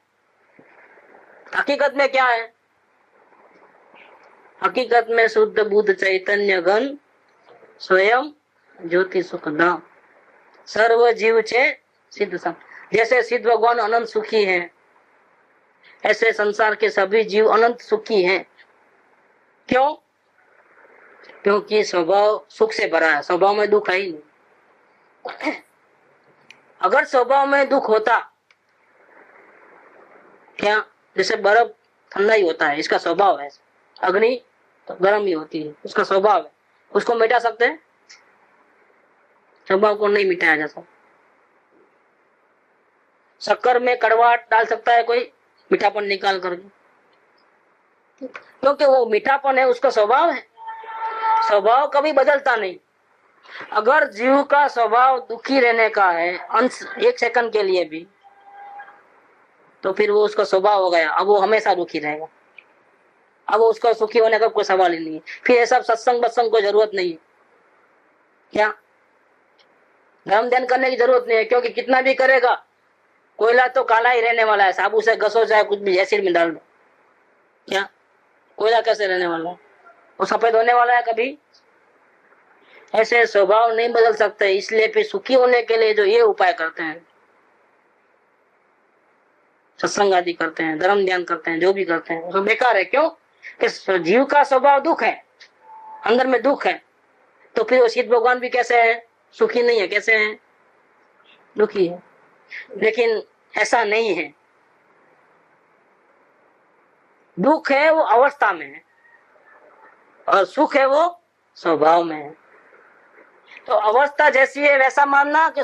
हकीकत में क्या है? हकीकत में शुद्ध बुद्ध चैतन्य घन स्वयं ज्योति सुख धाम सर्व जीव छे सिद्ध सम। जैसे सिद्ध भगवान अनंत सुखी हैं, ऐसे संसार के सभी जीव अनंत सुखी हैं। क्यों? क्योंकि स्वभाव सुख से भरा है, स्वभाव में दुख है ही नहीं। अगर स्वभाव में दुख होता, क्या जैसे बर्फ ठंडा ही होता है, इसका स्वभाव है, अग्नि तो गर्म ही होती है, उसका स्वभाव है, उसको मिटा सकते हैं? स्वभाव को नहीं मिटाया जा सकता। शक्कर में कड़वाहट डाल सकता है कोई, मीठापन निकाल करके? क्योंकि वो मीठापन है, उसका स्वभाव है। स्वभाव कभी बदलता नहीं। अगर जीव का स्वभाव दुखी रहने का है अंश एक सेकंड के लिए भी, तो फिर वो उसका स्वभाव हो गया, अब वो हमेशा दुखी रहेगा। अब वो उसका सुखी होने का कोई सवाल ही नहीं है। फिर ये सब सत्संग बत्संग को जरूरत नहीं है। क्या धर्म ध्यान करने की जरूरत नहीं है, क्योंकि कितना भी करेगा कोयला तो काला ही रहने वाला है। साबु से घसो चाहे कुछ भी एसिड में डाल दो, क्या कोयला कैसे रहने वाला है? वो सफेद होने वाला है कभी? ऐसे स्वभाव नहीं बदल सकते। इसलिए फिर सुखी होने के लिए जो ये उपाय करते हैं, सत्संग आदि करते हैं, धर्म ध्यान करते हैं, जो भी करते हैं, वो बेकार है। क्यों? कि जीव का स्वभाव दुख है, अंदर में दुख है। तो फिर वो सिद्ध भगवान भी कैसे है? सुखी नहीं है। कैसे है? दुखी है। लेकिन ऐसा नहीं है। दुख है वो अवस्था में है और सुख है वो स्वभाव में है। तो अवस्था जैसी है वैसा मानना, कि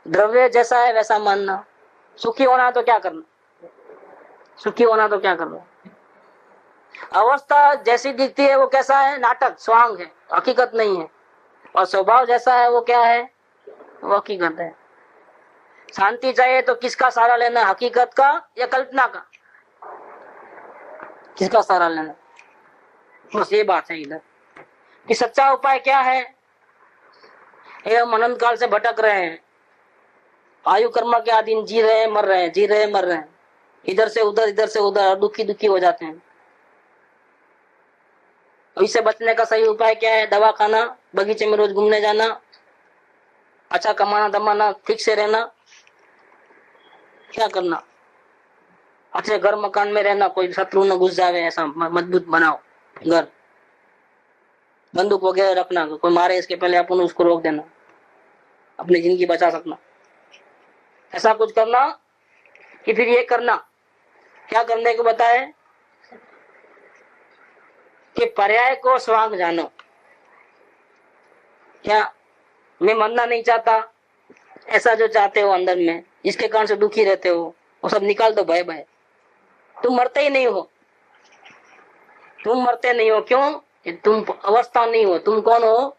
द्रव्य जैसा है वैसा मानना। सुखी होना तो क्या करना? सुखी होना तो क्या करना? अवस्था जैसी दिखती है वो कैसा है? नाटक, स्वांग है, हकीकत नहीं है। और स्वभाव जैसा है वो क्या है? वो हकीकत है। शांति चाहिए तो किसका सहारा लेना? हकीकत का या कल्पना का? किसका सहारा लेना? बस ये बात है इधर कि सच्चा उपाय क्या है। ये हम अनंत काल से भटक रहे हैं, आयु कर्म के अधीन जी रहे हैं, मर रहे हैं, जी रहे हैं, मर रहे हैं, इधर से उधर, इधर से उधर, दुखी दुखी हो जाते हैं। इससे बचने का सही उपाय क्या है? दवा खाना, बगीचे में रोज घूमने जाना, अच्छा कमाना दमाना, ठीक से रहना, क्या करना, अच्छे घर मकान में रहना, कोई शत्रु न घुस जावे, ऐसा मजबूत बनाओ घर, बंदूक वगैरह रखना, कोई मारे इसके पहले अपन उसको रोक देना, अपनी जिंदगी बचा सकना, ऐसा कुछ करना। कि फिर ये करना, क्या करने को बताए कि पर्याय को स्वांग जानो। क्या मैं मरना नहीं चाहता, ऐसा जो चाहते हो अंदर में, जिसके कारण से दुखी रहते हो, वो सब निकाल दो भय भय। तुम मरते ही नहीं हो, तुम मरते नहीं हो। क्यों? कि तुम अवस्था नहीं हो। तुम कौन हो?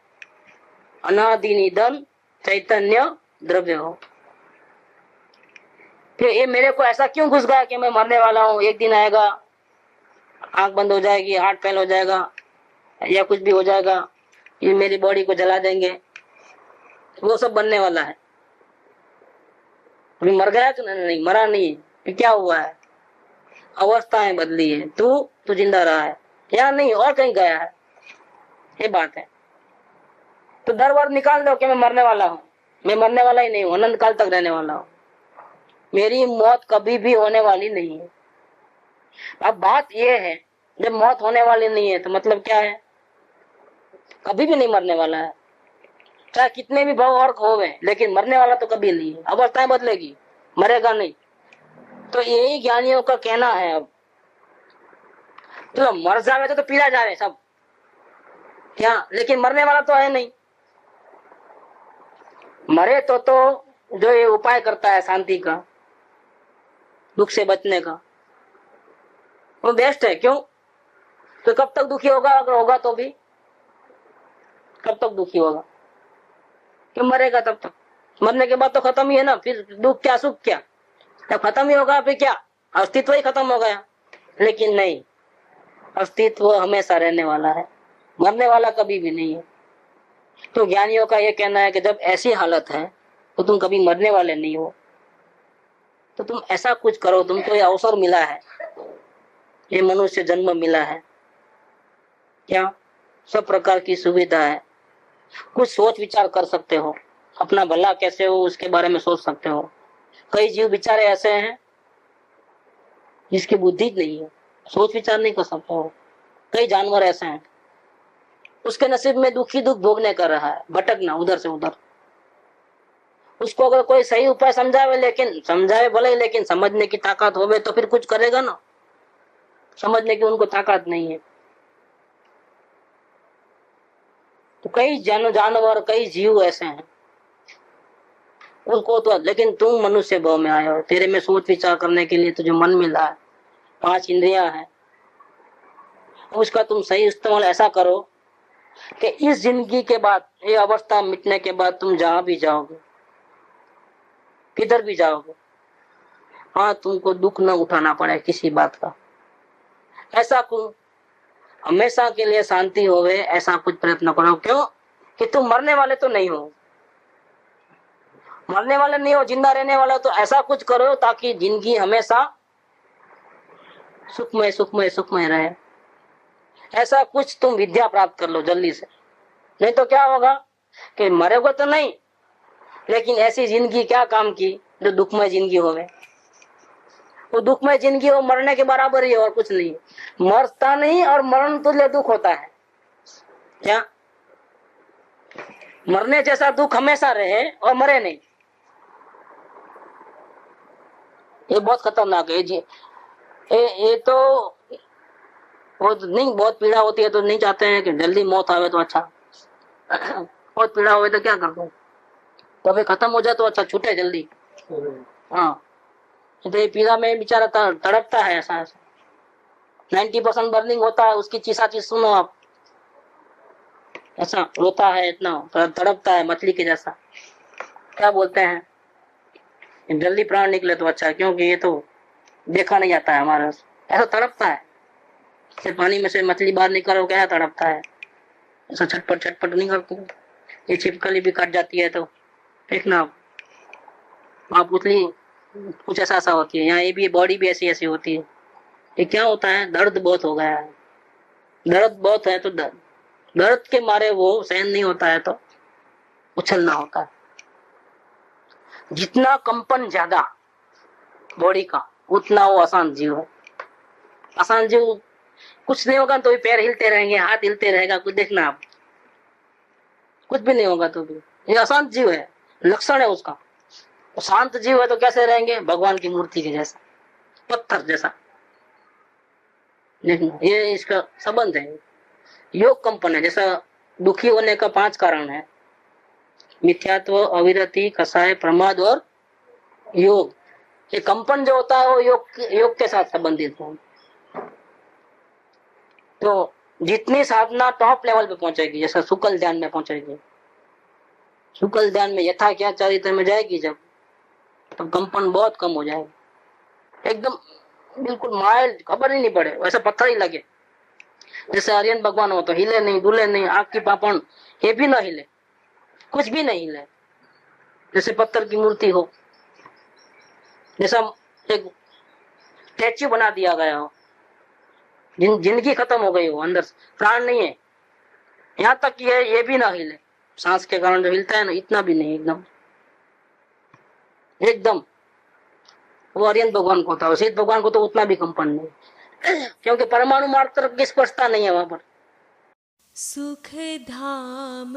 अनादि निधन चैतन्य द्रव्य हो। फिर ये मेरे को ऐसा क्यों घुस गया कि मैं मरने वाला हूँ, एक दिन आएगा, आंख बंद हो जाएगी, हार्ट फेल हो जाएगा, या कुछ भी हो जाएगा, ये मेरी बॉडी को जला देंगे, वो सब बनने वाला है। अभी मर गया तो नहीं, मरा नहीं, फिर क्या हुआ है? अवस्थाएं बदली है, तू जिंदा रहा है या नहीं, और कहीं गया है, ये बात है। तो डर वर निकाल दो कि मैं मरने वाला हूँ। मैं मरने वाला ही नहीं हूँ, अनंत काल तक रहने वाला हूँ, मेरी मौत कभी भी होने वाली नहीं है। अब बात यह है, जब मौत होने वाली नहीं है तो मतलब क्या है? कभी भी नहीं मरने वाला है, चाहे कितने भी भाव और होवे, लेकिन मरने वाला तो कभी नहीं है। अवस्थाएं बदलेगी, मरेगा नहीं। तो यही ज्ञानियों का कहना है। अब तो मर जावे तो पीला जावे सब क्या, लेकिन मरने वाला तो है नहीं। मरे तो जो ये उपाय करता है शांति का, दुख से बचने का, वो बेस्ट है। क्यों? तो कब तक दुखी होगा? अगर होगा तो भी कब तक दुखी होगा? क्यों मरेगा तब तक, मरने के बाद तो खत्म ही है ना, फिर दुख क्या सुख क्या, जब खत्म ही होगा फिर क्या, अस्तित्व ही खत्म हो गया। लेकिन नहीं, अस्तित्व हमेशा रहने वाला है, मरने वाला कभी भी नहीं है। तो ज्ञानियों का यह कहना है कि जब ऐसी हालत है तो तुम कभी मरने वाले नहीं हो, तो तुम ऐसा कुछ करो, तुमको ये अवसर मिला है, ये मनुष्य जन्म मिला है, क्या सब प्रकार की सुविधा है, कुछ सोच विचार कर सकते हो, अपना भला कैसे हो उसके बारे में सोच सकते हो। कई जीव बेचारे ऐसे हैं जिसकी बुद्धि नहीं है, सोच विचार नहीं कर सकते हो। कई जानवर ऐसे हैं, उसके नसीब में दुखी दुख भोगने कर रहा है, भटकना उधर से उधर। उसको अगर कोई सही उपाय समझावे, लेकिन समझावे भले, लेकिन समझने की ताकत होवे तो फिर कुछ करेगा ना, समझने की उनको ताकत नहीं है। तो कई जानवर, कई जीव ऐसे हैं उसको तो, लेकिन तुम मनुष्य भाव में आए हो, तेरे में सोच विचार करने के लिए तुझे मन मिला है, 5 इंद्रियां हैं, उसका तुम सही इस्तेमाल ऐसा करो कि इस जिंदगी के बाद, ये अवस्था मिटने के बाद तुम जहां भी जाओगे, किधर भी जाओगे, हाँ तुमको दुख न उठाना पड़े किसी बात का। ऐसा कुछ हमेशा के लिए शांति होवे, ऐसा कुछ प्रयत्न करो। क्यों? कि तुम मरने वाले तो नहीं हो, मरने वाले नहीं हो, जिंदा रहने वाला। तो ऐसा कुछ करो ताकि जिंदगी हमेशा सुखमय सुखमय सुखमय रहे। ऐसा कुछ तुम विद्या प्राप्त कर लो जल्दी से, नहीं तो क्या होगा कि मरेगा तो नहीं, लेकिन ऐसी जिंदगी क्या काम की जो दुखमय जिंदगी होवे। वो दुखमय जिंदगी हो मरने के बराबर ही है, और कुछ नहीं। मरता नहीं और मरण तुल्य दुख होता है। क्या? मरने जैसा दुख हमेशा रहे और मरे नहीं, ये बहुत खतरनाक है जी। ये तो वो नहीं, बहुत पीड़ा होती है तो नहीं चाहते हैं कि जल्दी मौत आवे तो अच्छा। बहुत पीड़ा हुए तो क्या कर दो, तो अभी खत्म हो जाए तो अच्छा, छूटे जल्दी। हाँ, तो ये पीड़ा में बेचारा तड़पता है, ऐसा 90% बर्निंग होता है, उसकी चीसा चीज सुनो आप, ऐसा रोता है, इतना तड़पता है मछली के जैसा। क्या बोलते हैं, जल्दी प्राण निकले तो अच्छा है, क्योंकि ये तो देखा नहीं जाता है हमारा, ऐसा तड़पता है। से पानी में से मछली बाहर निकालो कैसा तड़पता है, ऐसा छटपट छटपट नहीं करती। ये छिपकली भी कट जाती है तो देखना आप, उतनी कुछ ऐसा ऐसा होती है। यहाँ ये भी बॉडी भी ऐसी ऐसी होती है। ये क्या होता है, दर्द बहुत हो गया है, दर्द बहुत है तो दर्द के मारे वो सहन नहीं होता है तो उछलना होता है। जितना कंपन ज्यादा बॉडी का उतना वो अशांत जीव है। अशांत जीव कुछ नहीं होगा तो भी पैर हिलते रहेंगे, हाथ हिलते रहेगा, कुछ देखना आप, कुछ भी नहीं होगा तो भी ये अशांत जीव है, लक्षण है उसका। तो शांत जीव है तो कैसे रहेंगे, भगवान की मूर्ति के जैसा, पत्थर जैसा। देखना ये इसका संबंध है। योग कंपन है, जैसा दुखी होने का 5 कारण है, मिथ्यात्व, अविरति, कसाय, प्रमाद और योग। ये कंपन जो होता है वो योग के साथ संबंधित है। तो जितनी साधना टॉप लेवल पे पहुंचेगी, जैसा शुक्ल ध्यान में पहुंचेगी, शुक्ल ध्यान में यथा क्या चरित्र में जाएगी जब, तब कंपन बहुत कम हो जाएगा, एकदम बिल्कुल माइल्ड, खबर ही नहीं पड़े, वैसे पत्थर ही लगे। जैसे आर्यन भगवान हो तो हिले नहीं, डुले नहीं, आग की पापड़ ये भी ना हिले, कुछ भी नहीं हिले, जैसे पत्थर की मूर्ति हो, जैसा एक स्टैच्यू बना दिया गया हो, जिंदगी खत्म हो गई हो, अंदर प्राण नहीं है, यहाँ तक कि है ये भी ना हिले, सांस के कारण जो हिलता है ना, इतना भी नहीं, एकदम एकदम वो आर्यन भगवान को था। सिद्ध भगवान को तो उतना भी कंपन नहीं, क्योंकि परमाणु मात्र की स्पर्शता नहीं है वहां पर। सुख धाम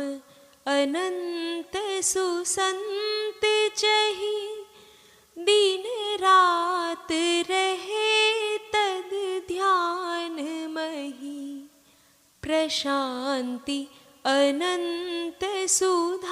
अनंत सुसंत चही, दिन रात रहे तद ध्यान मही, प्रशांति अनंत सुध